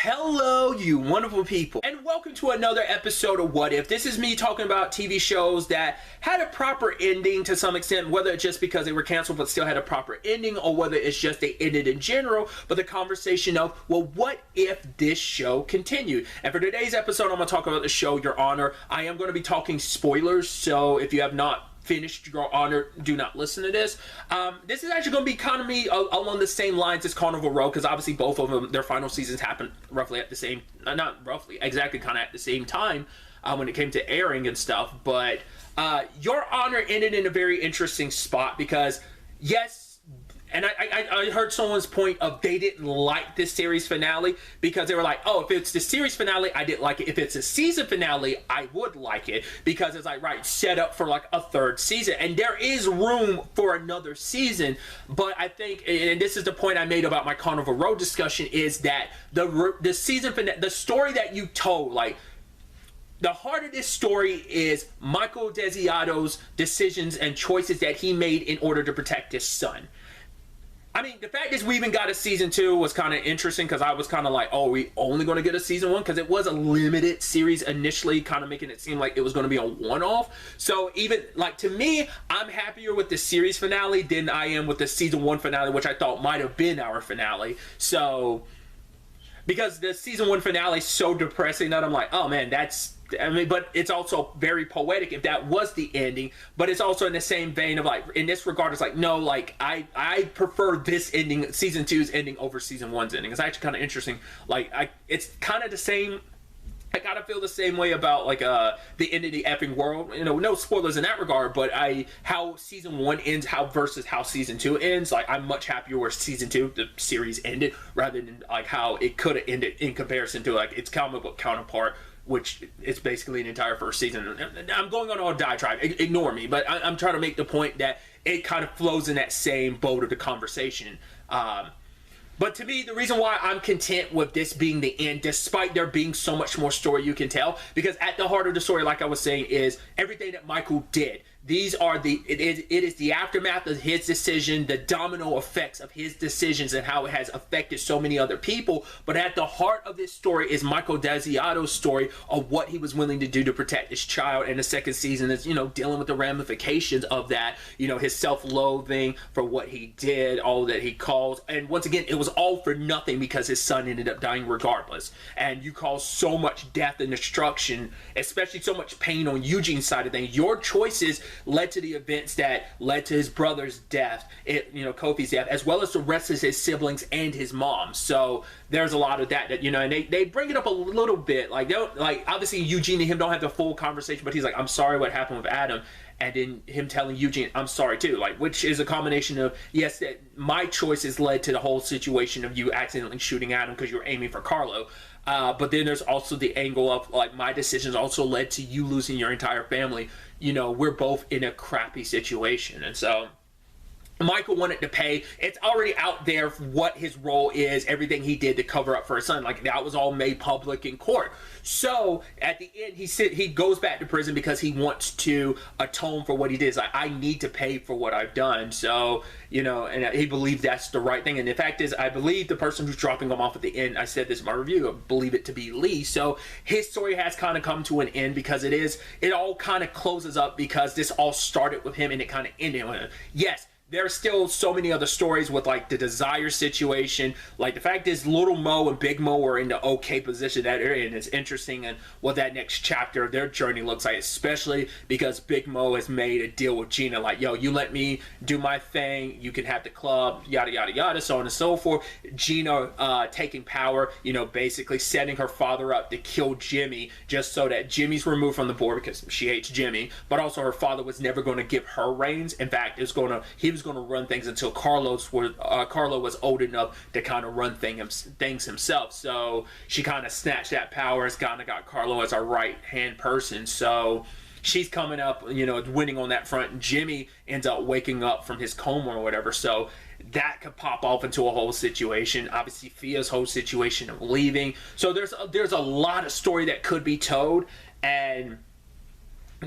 Hello, you wonderful people, and welcome to another episode of What If. This is me talking about TV shows that had a proper ending to some extent, whether it's just because they were canceled but still had a proper ending, or whether it's just they ended in general, but the conversation of, well, what if this show continued? And for today's episode, I'm going to talk about the show Your Honor. I am going to be talking spoilers, so if you have not finished Your Honor, do not listen to this. This is actually going to be kind of me along the same lines as Carnival Row, because obviously both of them, their final seasons happened roughly at the same, not roughly, exactly kind of at the same time when it came to airing and stuff. But Your Honor ended in a very interesting spot because, yes, and I heard someone's point of they didn't like this series finale because they were like, oh, if it's the series finale, I didn't like it. If it's a season finale, I would like it, because it's like, right, set up for like a third season. And there is room for another season. But I think, and this is the point I made about my Carnival Row discussion, is that the season finale, the story that you told, like, the heart of this story is Michael Desiato's decisions and choices that he made in order to protect his son. I mean, the fact is we even got a season 2 was kind of interesting, because I was kind of like, oh, are we only going to get a season 1? Because it was a limited series initially, kind of making it seem like it was going to be a one-off. So even, like, to me, I'm happier with the series finale than I am with the season 1 finale, which I thought might have been our finale. So, because the season 1 finale is so depressing that I'm like, oh man, that's, I mean, but it's also very poetic if that was the ending, but it's also in the same vein of, like, in this regard, it's like, no, like, I prefer this ending, season 2's ending, over season 1's ending. It's actually kind of interesting. Like, it's kind of the same. I kind of feel the same way about, like, the end of the effing world. You know, no spoilers in that regard, but how season 1 ends, versus how season 2 ends. Like, I'm much happier where season 2, the series, ended, rather than like how it could have ended in comparison to, like, its comic book counterpart, which is basically an entire first season. I'm going on a diatribe, ignore me, but I'm trying to make the point that it kind of flows in that same boat of the conversation. But to me, the reason why I'm content with this being the end, despite there being so much more story you can tell, because at the heart of the story, like I was saying, is everything that Michael did. These are it is the aftermath of his decision, the domino effects of his decisions, and how it has affected so many other people. But at the heart of this story is Michael Desiato's story of what he was willing to do to protect his child. And the second season is, you know, dealing with the ramifications of that, you know, his self-loathing for what he did, all that he caused. And once again, it was all for nothing, because his son ended up dying regardless. And you caused so much death and destruction, especially so much pain on Eugene's side of things. Your choices led to the events that led to his brother's death, Kofi's death, as well as the rest of his siblings and his mom. So there's a lot of that, you know, and they bring it up a little bit. Like, obviously Eugene and him don't have the full conversation, but he's like, I'm sorry what happened with Adam. And then him telling Eugene, I'm sorry too, like, which is a combination of, yes, that my choices led to the whole situation of you accidentally shooting Adam because you were aiming for Carlo. But then there's also the angle of, like, my decisions also led to you losing your entire family. You know, we're both in a crappy situation. And so Michael wanted to pay. It's already out there what his role is, everything he did to cover up for his son. Like, that was all made public in court. So at the end, he goes back to prison because he wants to atone for what he did. It's like, I need to pay for what I've done. So, you know, and he believed that's the right thing. And the fact is, I believe the person who's dropping him off at the end, I said this in my review, I believe it to be Lee. So his story has kind of come to an end, because it all kind of closes up, because this all started with him and it kind of ended with him. Yes, there's still so many other stories with, like, the Desire situation. Like, the fact is, Little Mo and Big Mo are in the okay position that they're in. It's interesting, and what that next chapter of their journey looks like, especially because Big Mo has made a deal with Gina, like, yo, you let me do my thing, you can have the club, yada yada yada, so on and so forth. Gina taking power, you know, basically setting her father up to kill Jimmy, just so that Jimmy's removed from the board because she hates Jimmy, but also her father was never going to give her reins. In fact, he was going to run things until Carlo was old enough to kind of run things himself. So she kind of snatched that power, has kind of got Carlo as a right-hand person. So she's coming up, you know, winning on that front. And Jimmy ends up waking up from his coma or whatever. So that could pop off into a whole situation. Obviously, Fia's whole situation of leaving. So there's a lot of story that could be told. And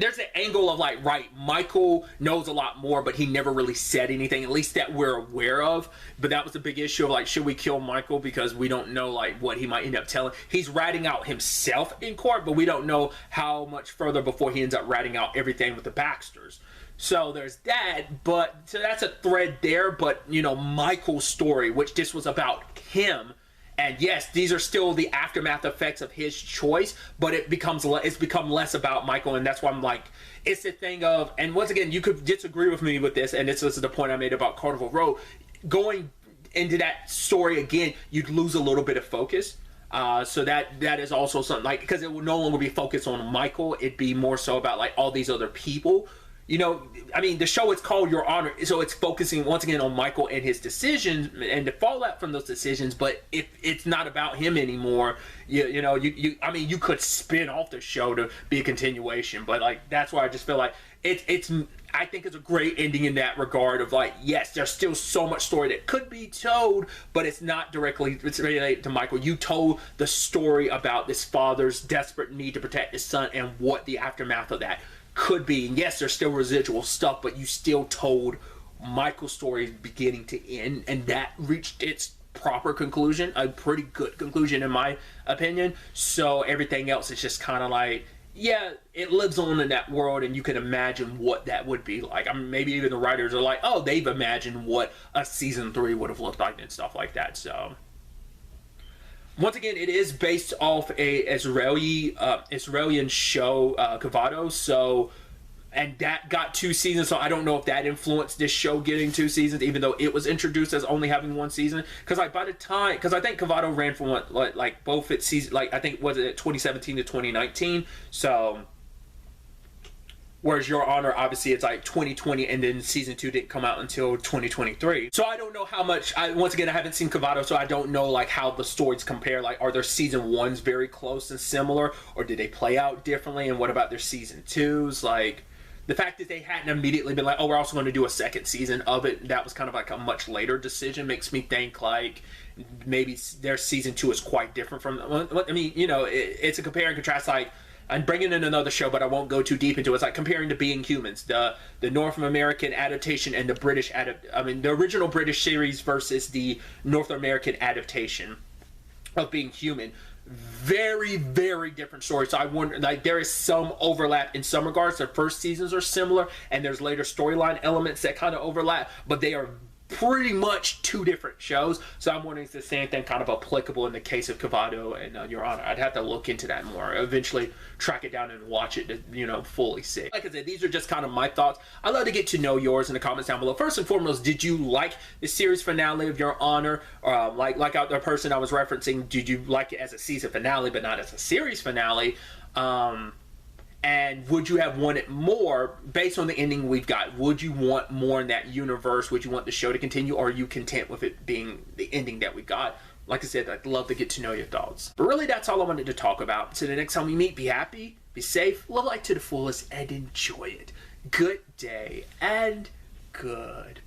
there's an angle of like, right, Michael knows a lot more, but he never really said anything, at least that we're aware of. But that was a big issue of like, should we kill Michael because we don't know like what he might end up telling. He's ratting out himself in court, but we don't know how much further before he ends up ratting out everything with the Baxters. So there's that, but so that's a thread there. But you know, Michael's story, which this was about him. And yes, these are still the aftermath effects of his choice, but it's become less about Michael, and that's why I'm like, it's the thing of, and once again, you could disagree with me with this, and this is the point I made about Carnival Row. Going into that story again, you'd lose a little bit of focus. So that is also something, like, because it will no longer be focused on Michael, it'd be more so about like all these other people. You know, I mean, the show is called Your Honor, so it's focusing once again on Michael and his decisions and the fallout from those decisions. But if it's not about him anymore, I mean, you could spin off the show to be a continuation. But like, that's why I just feel like I think it's a great ending in that regard of like, yes, there's still so much story that could be told, but it's not directly related to Michael. You told the story about this father's desperate need to protect his son and what the aftermath of that could be. And yes, there's still residual stuff, but you still told Michael's story beginning to end, and that reached its proper conclusion, a pretty good conclusion in my opinion. So everything else is just kind of like, yeah, it lives on in that world, and you can imagine what that would be like. I mean, maybe even the writers are like, oh, they've imagined what a season 3 would have looked like and stuff like that. So once again, it is based off a Israeli show, Kavado. So, and that got 2 seasons. So I don't know if that influenced this show getting 2 seasons, even though it was introduced as only having 1 season. Because like by the time, because I think Kavado ran from like both its season, like I think was it 2017 to 2019. So, whereas Your Honor, obviously it's like 2020, and then season 2 didn't come out until 2023. So I don't know how much, once again, I haven't seen Kavado, so I don't know like how the stories compare. Like, are their season 1s very close and similar, or did they play out differently? And what about their season 2s? Like, the fact that they hadn't immediately been like, oh, we're also going to do a 2nd season of it, that was kind of like a much later decision, makes me think like maybe their season 2 is quite different from, I mean, you know, it's a compare and contrast. Like, I'm bringing in another show, but I won't go too deep into it. It's like comparing to Being Humans, the North American adaptation and the British the original British series versus the North American adaptation of Being Human. Very, very different stories. So I wonder, like, there is some overlap in some regards. Their first seasons are similar, and there's later storyline elements that kind of overlap, but they are pretty much 2 different shows. So I'm wondering if the same thing kind of applicable in the case of Kavado and Your Honor. I'd have to look into that more, eventually track it down and watch it to, you know, fully see. Like I said, these are just kind of my thoughts. I'd love to get to know yours in the comments down below. First and foremost, did you like the series finale of Your Honor? Like the person I was referencing, did you like it as a season finale but not as a series finale? And would you have wanted more based on the ending we've got? Would you want more in that universe? Would you want the show to continue, or are you content with it being the ending that we got? Like I said, I'd love to get to know your thoughts. But really, that's all I wanted to talk about. So the next time we meet, be happy, be safe, live life to the fullest, and enjoy it. Good day and good